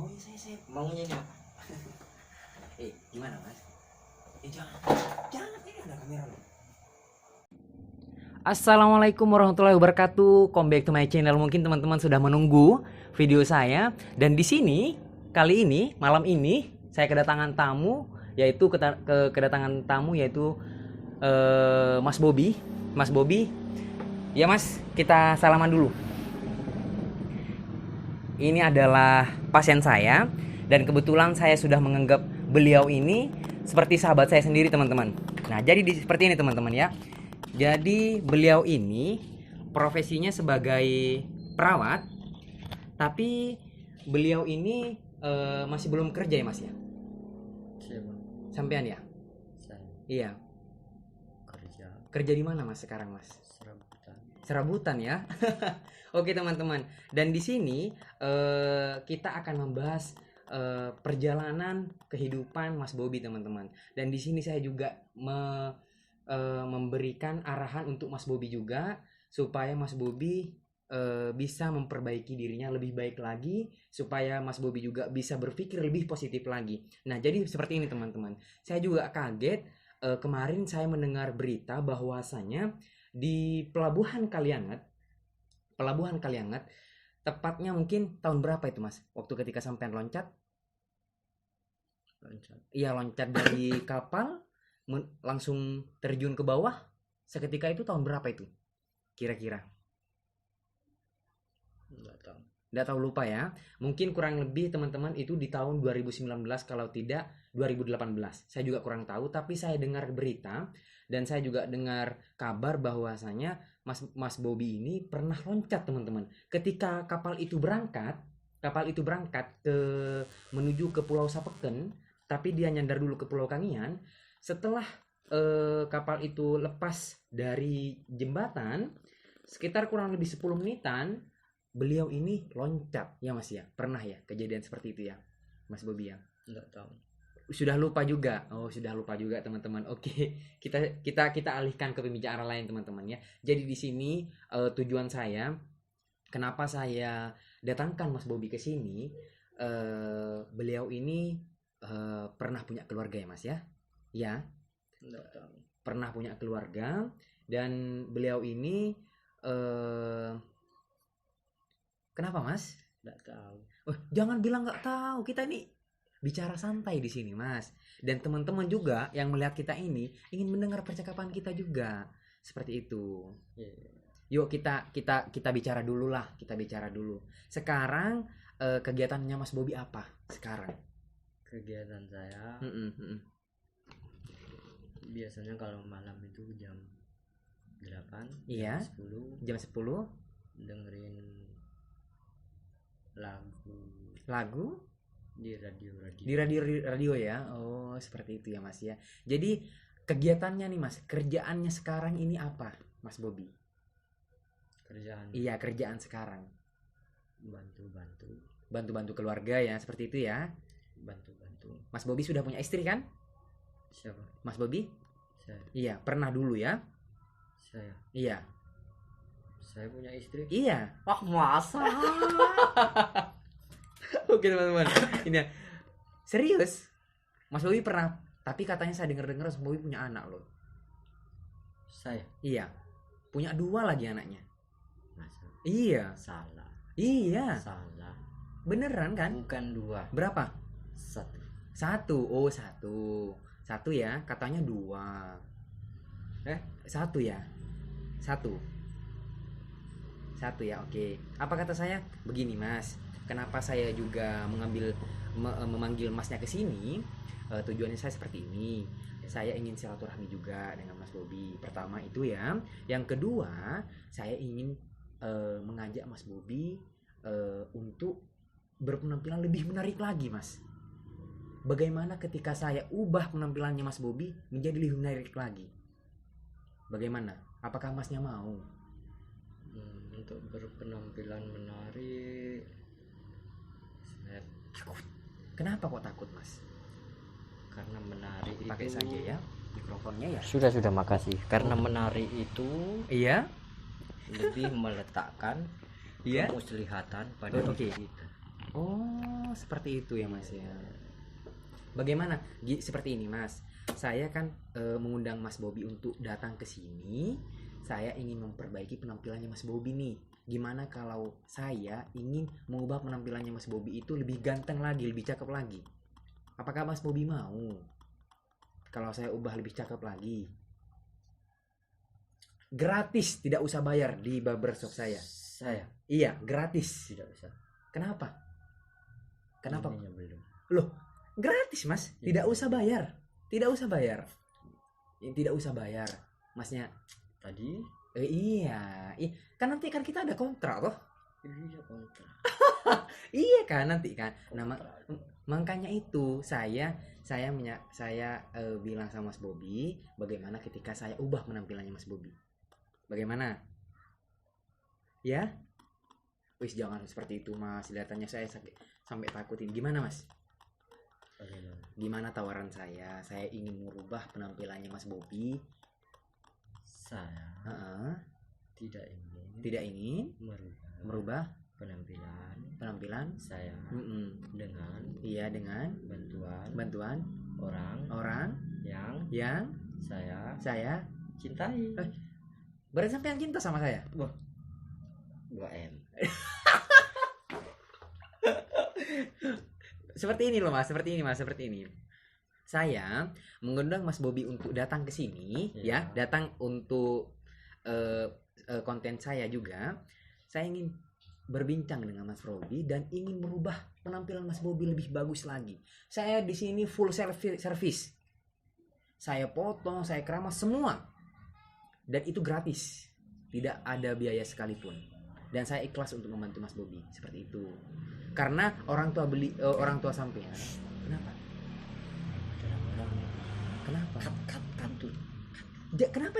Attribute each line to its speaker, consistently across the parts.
Speaker 1: Maunya saya maunya ini apa? Gimana mas? Jangan ini ada kamera loh. Assalamualaikum warahmatullahi wabarakatuh. Come back to my channel. Mungkin teman-teman sudah menunggu video saya. Dan di sini kali ini malam ini saya kedatangan tamu, yaitu kedatangan tamu yaitu Mas Bobby. Mas Bobby, ya Mas, kita salaman dulu. Ini adalah pasien saya dan kebetulan saya sudah menganggap beliau ini seperti sahabat saya sendiri, teman-teman. Nah, jadi seperti ini teman-teman ya. Jadi beliau ini profesinya sebagai perawat, tapi beliau ini masih belum kerja ya Mas ya?
Speaker 2: Siapa?
Speaker 1: Sampean ya?
Speaker 2: Saya
Speaker 1: Iya. Kerja di mana Mas sekarang Mas?
Speaker 2: serabutan.
Speaker 1: Serabutan ya. Oke teman-teman. Dan di sini kita akan membahas perjalanan kehidupan Mas Bobby teman-teman. Dan di sini saya juga memberikan arahan untuk Mas Bobby juga supaya Mas Bobby bisa memperbaiki dirinya lebih baik lagi, supaya Mas Bobby juga bisa berpikir lebih positif lagi. Nah, jadi seperti ini teman-teman. Saya juga kaget kemarin saya mendengar berita bahwasanya di Pelabuhan Kalianget, tepatnya mungkin tahun berapa itu Mas? Waktu ketika sampean loncat? Iya, loncat dari kapal langsung terjun ke bawah. Seketika itu tahun berapa itu? Kira-kira? Nggak tahu, lupa ya. Mungkin kurang lebih teman-teman itu di tahun 2019 kalau tidak 2018. Saya juga kurang tahu, tapi saya dengar berita dan saya juga dengar kabar bahwasanya Mas Bobby ini pernah loncat teman-teman. Ketika kapal itu berangkat menuju ke Pulau Sapeken, tapi dia nyandar dulu ke Pulau Kangian. Setelah kapal itu lepas dari jembatan, sekitar kurang lebih 10 menitan, beliau ini loncat ya Mas ya. Pernah ya kejadian seperti itu ya Mas Bobby ya?
Speaker 2: Enggak tahu.
Speaker 1: Sudah lupa juga. Oh, sudah lupa juga teman-teman. Oke, kita alihkan ke pembicaraan lain teman-teman ya. Jadi di sini tujuan saya, kenapa saya datangkan Mas Bobby ke sini, beliau ini pernah punya keluarga ya Mas ya? Ya.
Speaker 2: Enggak tahu.
Speaker 1: Pernah punya keluarga dan beliau ini kenapa Mas?
Speaker 2: Enggak tahu.
Speaker 1: Oh, jangan bilang nggak tahu. Kita ini bicara santai di sini Mas. Dan teman-teman juga yang melihat kita ini ingin mendengar percakapan kita juga. Seperti itu. Yuk kita bicara dulu lah. Kita bicara dulu. Sekarang kegiatannya Mas Bobby apa sekarang?
Speaker 2: Kegiatan saya biasanya kalau malam itu jam 8,
Speaker 1: iya,
Speaker 2: jam 10
Speaker 1: jam 10
Speaker 2: dengerin lagu di
Speaker 1: radio ya. Oh, seperti itu ya Mas ya. Jadi kegiatannya nih Mas, kerjaannya sekarang ini apa Mas Bobby?
Speaker 2: Kerjaan?
Speaker 1: Iya, kerjaan sekarang bantu keluarga ya, seperti itu ya.
Speaker 2: Bantu.
Speaker 1: Mas Bobby sudah punya istri kan?
Speaker 2: Siapa?
Speaker 1: Mas Bobby?
Speaker 2: Saya.
Speaker 1: Iya, pernah dulu ya?
Speaker 2: Saya.
Speaker 1: Iya.
Speaker 2: Saya punya istri?
Speaker 1: Iya.
Speaker 2: Wah, masa?
Speaker 1: Oke teman-teman, ini ya. Serius, Mas Bobby pernah, tapi katanya saya dengar Mas Bobby punya anak loh.
Speaker 2: Saya?
Speaker 1: Iya, punya 2 lagi anaknya.
Speaker 2: Masa?
Speaker 1: Iya.
Speaker 2: Salah.
Speaker 1: Iya.
Speaker 2: Salah.
Speaker 1: Beneran kan?
Speaker 2: Bukan 2.
Speaker 1: Berapa?
Speaker 2: 1.
Speaker 1: Oh, 1 ya, katanya 2. 1 ya? 1 ya, oke. Apa kata saya? Begini Mas, kenapa saya juga memanggil Masnya ke sini? Tujuannya saya seperti ini. Saya ingin silaturahmi juga dengan Mas Bobby. Pertama itu ya. Yang kedua, saya ingin mengajak Mas Bobby untuk berpenampilan lebih menarik lagi Mas. Bagaimana ketika saya ubah penampilannya Mas Bobby menjadi lebih menarik lagi? Bagaimana? Apakah Masnya mau?
Speaker 2: Untuk berpenampilan menarik, saya
Speaker 1: Takut. Kenapa kok takut Mas?
Speaker 2: Karena menari
Speaker 1: Pakai
Speaker 2: itu
Speaker 1: saja ya mikrofonnya ya.
Speaker 2: Sudah makasih. Karena menari itu
Speaker 1: Iya.
Speaker 2: lebih meletakkan
Speaker 1: Iya.
Speaker 2: kemuslihatan pada
Speaker 1: Oke.
Speaker 2: diri kita.
Speaker 1: Oh, memang seperti itu ya Mas ya. Bagaimana seperti ini Mas, saya kan mengundang Mas Bobby untuk datang ke sini. Saya ingin memperbaiki penampilannya Mas Bobby nih. Gimana kalau saya ingin mengubah penampilannya Mas Bobby itu lebih ganteng lagi, lebih cakep lagi? Apakah Mas Bobby mau kalau saya ubah lebih cakep lagi? Gratis, tidak usah bayar di barbershop saya. Iya, gratis.
Speaker 2: Tidak usah.
Speaker 1: Kenapa? Kenapa?
Speaker 2: Ininya belum.
Speaker 1: Loh, gratis Mas, tidak usah bayar. Tidak usah bayar. Tidak usah bayar. Masnya
Speaker 2: Tadi
Speaker 1: iya, kan nanti kan kita ada kontrak toh.
Speaker 2: iya kontrak.
Speaker 1: Iya kan nanti kan. Nah,
Speaker 2: Kontrak.
Speaker 1: makanya itu saya bilang sama Mas Bobby, bagaimana ketika saya ubah penampilannya Mas Bobby? Bagaimana? Ya? Wis jangan seperti itu Mas, kelihatannya saya sampai takutin. Gimana Mas?
Speaker 2: Bagaimana?
Speaker 1: Gimana tawaran saya? Saya ingin merubah penampilannya Mas Bobby.
Speaker 2: Saya tidak ingin
Speaker 1: merubah
Speaker 2: penampilan saya dengan bantuan orang yang saya cintai.
Speaker 1: Berarti sampai yang cinta sama saya?
Speaker 2: 2M.
Speaker 1: Seperti ini loh Mas, seperti ini. Saya mengundang Mas Bobby untuk datang ke sini ya, datang untuk konten saya juga. Saya ingin berbincang dengan Mas Bobby dan ingin merubah penampilan Mas Bobby lebih bagus lagi. Saya di sini full service. Saya potong, saya keramas semua. Dan itu gratis. Tidak ada biaya sekalipun. Dan saya ikhlas untuk membantu Mas Bobby seperti itu. Karena orang tua sampean. Kenapa? Kenapa?
Speaker 2: Cut tuh.
Speaker 1: Kenapa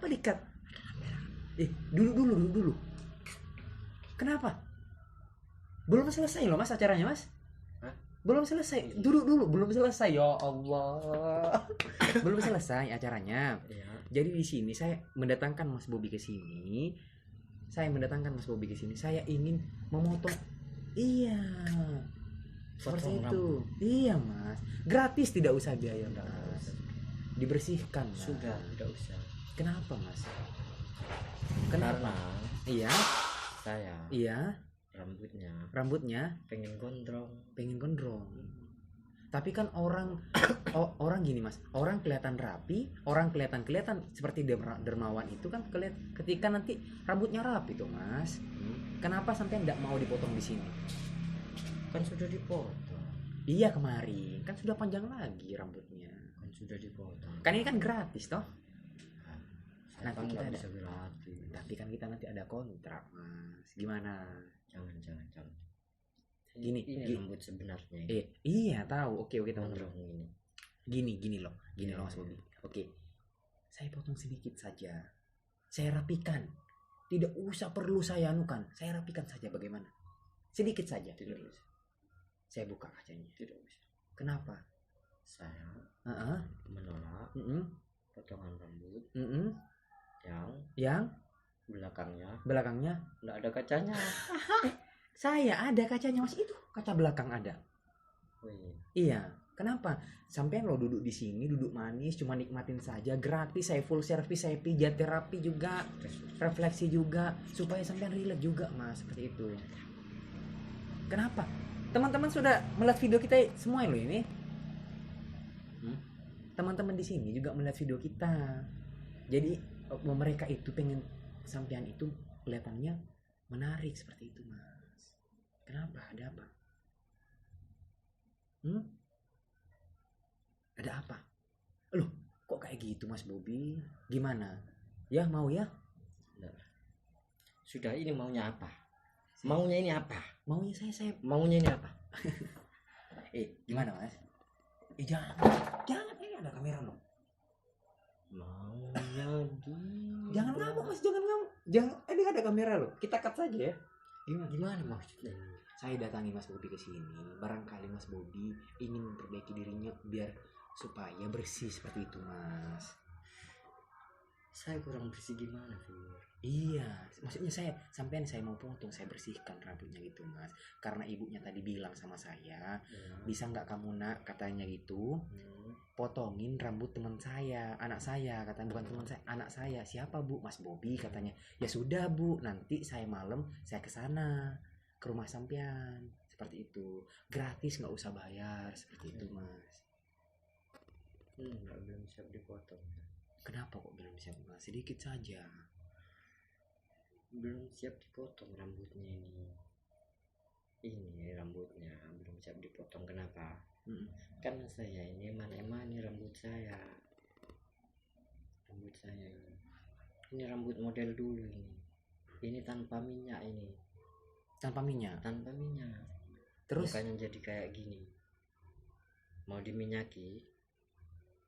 Speaker 1: di-cut? Dulu. Kenapa? Belum selesai loh Mas acaranya Mas.
Speaker 2: Hah?
Speaker 1: Belum selesai. Dulu belum selesai. Ya Allah. Belum selesai acaranya.
Speaker 2: Ya.
Speaker 1: Jadi di sini saya mendatangkan Mas Bobby ke sini. Saya ingin memotong. Iya. Seperti itu. Iya Mas. Gratis, tidak usah biaya Mas. Dibersihkan Mas.
Speaker 2: Sudah, tidak usah.
Speaker 1: Kenapa Mas?
Speaker 2: Karena
Speaker 1: Iya.
Speaker 2: saya
Speaker 1: Iya. Rambutnya
Speaker 2: pengen gondrong.
Speaker 1: Tapi kan orang gini Mas. Orang kelihatan rapi, orang kelihatan seperti dermawan itu kan ketika nanti rambutnya rapi tuh Mas. Kenapa sampai enggak mau dipotong di sini?
Speaker 2: Kan sudah dipotong.
Speaker 1: Iya kemarin, kan sudah panjang lagi rambutnya.
Speaker 2: Kan sudah dipotong.
Speaker 1: Kan ini kan gratis toh.
Speaker 2: Saya
Speaker 1: Nanti kita
Speaker 2: kan nggak
Speaker 1: ada.
Speaker 2: bisa gratis.
Speaker 1: Tapi kan kita nanti ada kontrak Mas. Gimana?
Speaker 2: Jangan.
Speaker 1: Gini,
Speaker 2: ini rambut sebenarnya.
Speaker 1: Iya tahu. Oke teman-teman.
Speaker 2: Gondrong
Speaker 1: Gini
Speaker 2: ini.
Speaker 1: loh Mas Bobby. Oke. Saya potong sedikit saja. Saya rapikan. Tidak usah perlu saya anukan. Saya rapikan saja bagaimana? Sedikit saja.
Speaker 2: Tidak usah.
Speaker 1: Saya buka kacanya.
Speaker 2: Tidak usah.
Speaker 1: Kenapa?
Speaker 2: Saya menolak potongan rambut yang
Speaker 1: belakangnya
Speaker 2: nggak ada kacanya.
Speaker 1: saya ada kacanya Mas, itu kaca belakang ada. Iya. Kenapa? Sampai lo duduk di sini, duduk manis, cuma nikmatin saja, gratis. Saya full service, saya pijat, terapi juga, refleksi juga, supaya sampean relate juga Mas, seperti itu. Kenapa? Teman-teman sudah melihat video kita semua loh ini. Teman-teman di sini juga melihat video kita. Jadi mereka itu pengen sampean itu kelihatannya menarik seperti itu Mas. Kenapa? Ada apa? Ada apa? Loh, kok kayak gitu Mas Bobby? Gimana? Ya mau ya?
Speaker 2: Sudah, ini maunya apa? Maunya ini apa?
Speaker 1: Maunya saya
Speaker 2: Maunya ini apa?
Speaker 1: Gimana Mas? Jangan ini ada kamera loh.
Speaker 2: Maunya
Speaker 1: Jangan ngamuk Mas, jangan. Ini ada kamera loh. Kita cut saja ya.
Speaker 2: Gimana maksudnya?
Speaker 1: Saya datangi Mas Bobby ke sini. Barangkali Mas Bobby ingin memperbaiki dirinya biar supaya bersih seperti itu Mas.
Speaker 2: Saya kurang bersih gimana, Fir?
Speaker 1: Iya, maksudnya sampean saya mau potong, saya bersihkan rambutnya gitu mas. Karena ibunya tadi bilang sama saya, bisa nggak kamu nak katanya gitu, potongin rambut teman saya, anak saya katanya, bukan teman saya, anak saya. Siapa bu? Mas Bobi katanya. Ya sudah bu, nanti saya malam saya ke sana ke rumah sampean seperti itu, gratis nggak usah bayar seperti itu mas.
Speaker 2: Belum siap dipotong.
Speaker 1: Kenapa kok belum siap mas? Sedikit saja.
Speaker 2: Belum siap dipotong rambutnya ini rambutnya belum siap dipotong. Kenapa? Karena saya ini eman-eman ini rambut saya ini rambut model dulu ini tanpa minyak,
Speaker 1: Tanpa minyak.
Speaker 2: Terus
Speaker 1: Terus
Speaker 2: bukannya jadi kayak gini, mau diminyaki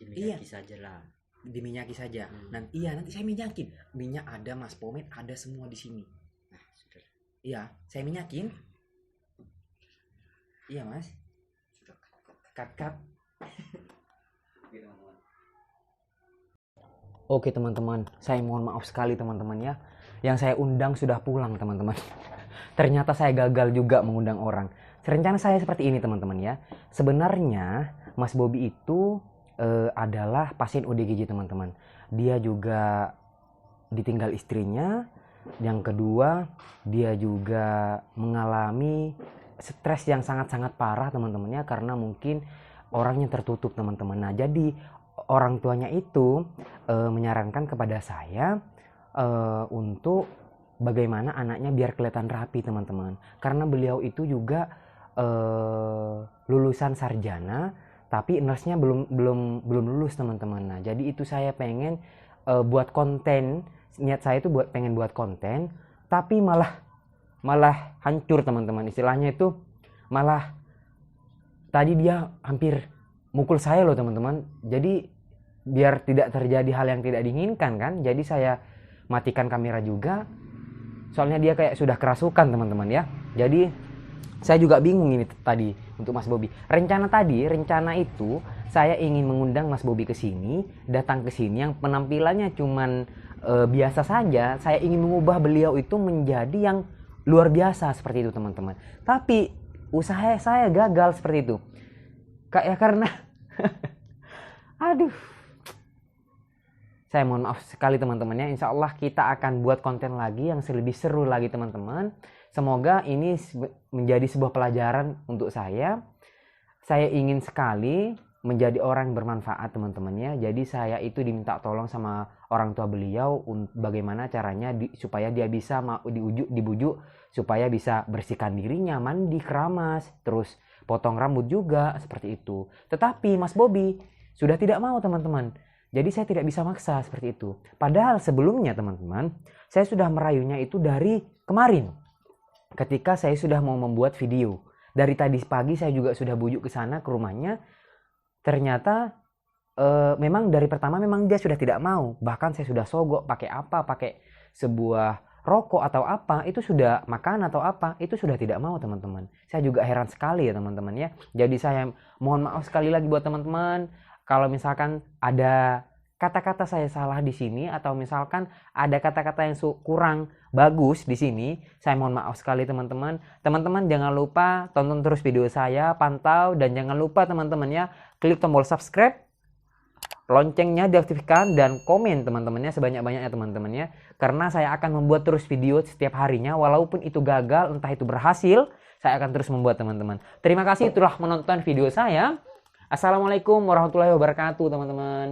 Speaker 1: Iya.
Speaker 2: saja lah.
Speaker 1: Diminyaki saja. Nanti saya minyakin. Minyak ada mas, pomade ada semua di sini.
Speaker 2: Sudah.
Speaker 1: Iya, saya minyakin. Iya mas. Cut. Oke teman-teman, saya mohon maaf sekali teman-teman ya. Yang saya undang sudah pulang teman-teman. Ternyata saya gagal juga mengundang orang. Rencana saya seperti ini teman-teman ya. Sebenarnya Mas Bobi itu adalah pasien ODGJ teman-teman. Dia juga ditinggal istrinya. Yang kedua, dia juga mengalami stres yang sangat-sangat parah teman-teman ya, karena mungkin orangnya tertutup teman-teman. Nah, jadi orang tuanya itu menyarankan kepada saya untuk bagaimana anaknya biar kelihatan rapi teman-teman. Karena beliau itu juga lulusan sarjana, tapi nurse-nya belum lulus teman-teman. Nah, jadi itu saya pengen buat konten, niat saya itu pengen buat konten, tapi malah hancur teman-teman. Istilahnya itu malah tadi dia hampir mukul saya loh teman-teman. Jadi biar tidak terjadi hal yang tidak diinginkan kan, jadi saya matikan kamera juga. Soalnya dia kayak sudah kerasukan teman-teman ya. Jadi saya juga bingung ini tadi untuk Mas Bobi. Rencana itu saya ingin mengundang Mas Bobi ke sini, datang ke sini yang penampilannya cuman biasa saja. Saya ingin mengubah beliau itu menjadi yang luar biasa seperti itu teman-teman. Tapi usaha saya gagal seperti itu. Karena aduh. Saya mohon maaf sekali teman-teman ya. Insya Allah kita akan buat konten lagi yang lebih seru lagi teman-teman. Semoga ini menjadi sebuah pelajaran untuk saya. Saya ingin sekali menjadi orang yang bermanfaat teman-teman ya. Jadi saya itu diminta tolong sama orang tua beliau bagaimana caranya supaya dia bisa dibujuk supaya bisa bersihkan dirinya, mandi, keramas, terus potong rambut juga seperti itu. Tetapi Mas Bobi sudah tidak mau teman-teman. Jadi saya tidak bisa maksa seperti itu. Padahal sebelumnya teman-teman, saya sudah merayunya itu dari kemarin. Ketika saya sudah mau membuat video. Dari tadi pagi saya juga sudah bujuk ke sana ke rumahnya. Ternyata memang dari pertama memang dia sudah tidak mau. Bahkan saya sudah sogok pakai sebuah rokok atau apa, itu sudah makan atau apa, itu sudah tidak mau teman-teman. Saya juga heran sekali ya teman-teman ya. Jadi saya mohon maaf sekali lagi buat teman-teman. Kalau misalkan ada kata-kata saya salah di sini atau misalkan ada kata-kata yang kurang bagus di sini, saya mohon maaf sekali teman-teman. Teman-teman jangan lupa tonton terus video saya, pantau, dan jangan lupa teman-teman ya, klik tombol subscribe, loncengnya diaktifkan, dan komen teman-temannya sebanyak-banyaknya teman-temannya. Karena saya akan membuat terus video setiap harinya, walaupun itu gagal, entah itu berhasil, saya akan terus membuat teman-teman. Terima kasih telah menonton video saya. Assalamualaikum warahmatullahi wabarakatuh teman-teman.